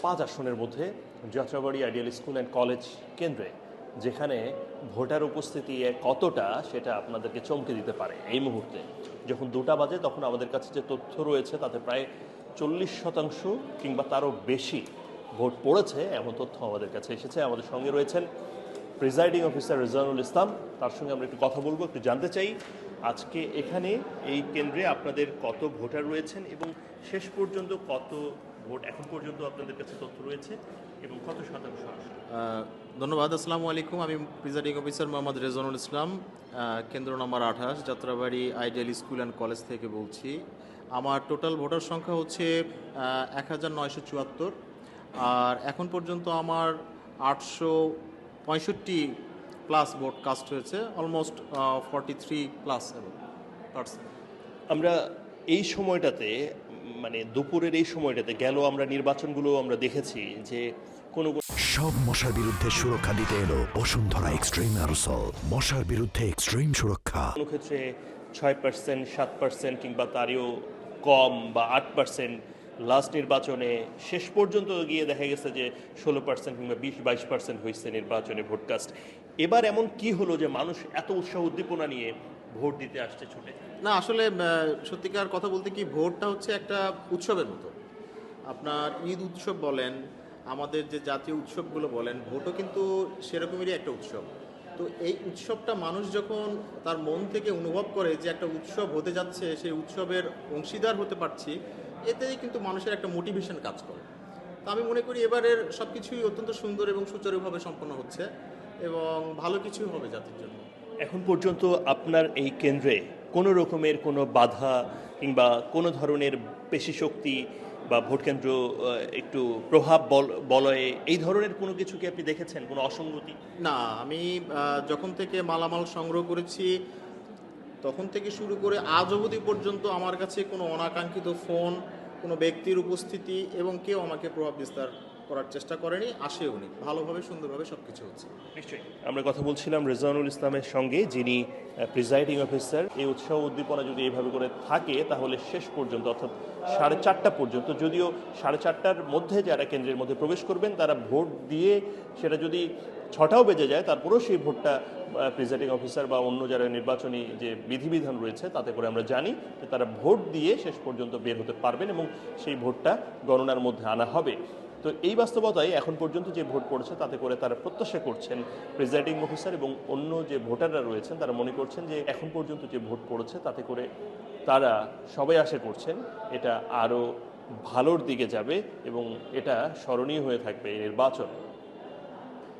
5 আসনের মধ্যে Jatrabari ideal school and college কেন্দ্রে যেখানে ভোটার উপস্থিতি কতটা সেটা আপনাদেরকে চমকে দিতে পারে। এই মুহূর্তে যখন 2টা বাজে তখন আমাদের কাছে যে তথ্য রয়েছে তাতে প্রায় 40% কিংবা তারও বেশি ভোট পড়েছে এমন তথ্য আমাদের কাছে এসেছে। আমাদের সঙ্গে রয়েছেন প্রিজাইডিং অফিসার রেজানুল ইসলাম, তার সঙ্গে আমরা একটু কথা বলবো, একটু জানতে চাই আজকে এখানে এই কেন্দ্রে আপনাদের কত ভোটার রয়েছেন এবং শেষ পর্যন্ত কত ভোট এখন পর্যন্ত আপনাদের কাছে তথ্য রয়েছে এবং কত শতাংশ আসে। ধন্যবাদ। আসসালামু আলাইকুম। আমি প্রিজাইডিং অফিসার মোহাম্মদ রেজানুল ইসলাম, কেন্দ্র নম্বর 28 Jatrabari ideal school and college থেকে বলছি। আমার টোটাল ভোটার সংখ্যা হচ্ছে 1974, আর এখন পর্যন্ত আমার 865 প্লাস ভোট কাস্ট হয়েছে, অলমোস্ট 43+%। আমরা এই সময়টাতে মানে দুপুরের এই সময়টাতে গেল আমরা নির্বাচনগুলো আমরা দেখেছি যে কোনো সব মশার বিরুদ্ধে সুরক্ষা দিতে এলো বসুন্ধরা এক্সট্রিম অ্যারোসল। মশার বিরুদ্ধে এক্সট্রিম সুরক্ষা। কোনো ক্ষেত্রে 6%, 7% কিংবা তারও কম বা 8%, লাস্ট নির্বাচনে শেষ পর্যন্ত গিয়ে দেখা গেছে যে 16% কিংবা 20-22% হয়েছে নির্বাচনে ভোটকাস্ট। এবার এমন কি হলো যে মানুষ এত উৎসাহ উদ্দীপনা নিয়ে ভোট দিতে আসছে ছুটে? না, আসলে সত্যিকার কথা বলতে কি, ভোটটা হচ্ছে একটা উৎসবের মতো। আপনার ঈদ উৎসব বলেন, আমাদের যে জাতীয় উৎসবগুলো বলেন, ভোটও কিন্তু সেরকমেরই একটা উৎসব। তো এই উৎসবটা মানুষ যখন তার মন থেকে অনুভব করে যে একটা উৎসব হতে যাচ্ছে, সেই উৎসবের অংশীদার হতে পারছি, এতেই কিন্তু মানুষের একটা মোটিভেশন কাজ করে। তো আমি মনে করি এবারের সব কিছুই অত্যন্ত সুন্দর এবং সুচারুভাবে সম্পন্ন হচ্ছে এবং ভালো কিছুই হবে জাতির জন্য। এখন পর্যন্ত আপনার এই কেন্দ্রে কোনো রকমের কোনো বাধা কিংবা কোনো ধরনের পেশি শক্তি বা ভোট কেন্দ্র একটু প্রভাব বলয়ে এই ধরনের কোনো কিছু কি আপনি দেখেছেন, কোনো অসঙ্গতি? না, আমি যখন থেকে মালামাল সংগ্রহ করেছি তখন থেকে শুরু করে আজ অবধি পর্যন্ত আমার কাছে কোনো অনাকাঙ্ক্ষিত ফোন, কোনো ব্যক্তির উপস্থিতি এবং কেউ আমাকে প্রভাব বিস্তার করার চেষ্টা করেনি, আসেও নি। ভালোভাবে সুন্দরভাবে সব কিছু হচ্ছে। নিশ্চয়ই আমরা কথা বলছিলাম রেজানুল ইসলামের সঙ্গে, যিনি প্রিজাইডিং অফিসার। এই উৎসাহ উদ্দীপনা যদি এইভাবে করে থাকে তাহলে শেষ পর্যন্ত অর্থাৎ 4:30 পর্যন্ত, যদিও 4:30টার মধ্যে যারা কেন্দ্রের মধ্যে প্রবেশ করবেন তারা ভোট দিয়ে সেটা যদি 6টাও বেজে যায় তারপরেও সেই ভোটটা প্রিজাইডিং অফিসার বা অন্য যারা নির্বাচনী যে বিধিবিধান রয়েছে তাতে করে আমরা জানি যে তারা ভোট দিয়ে শেষ পর্যন্ত বের হতে পারবেন এবং সেই ভোটটা গণনার মধ্যে আনা হবে। তো এই বাস্তবতায় এখন পর্যন্ত যে ভোট পড়েছে তাতে করে তারা প্রত্যাশা করছেন, প্রিজাইডিং অফিসার এবং অন্য যে ভোটাররা রয়েছেন তারা মনে করছেন যে এখন পর্যন্ত যে ভোট পড়েছে তাতে করে তারা সবাই আশা করছেন এটা আরও ভালোর দিকে যাবে এবং এটা স্মরণীয় হয়ে থাকবে এই নির্বাচন।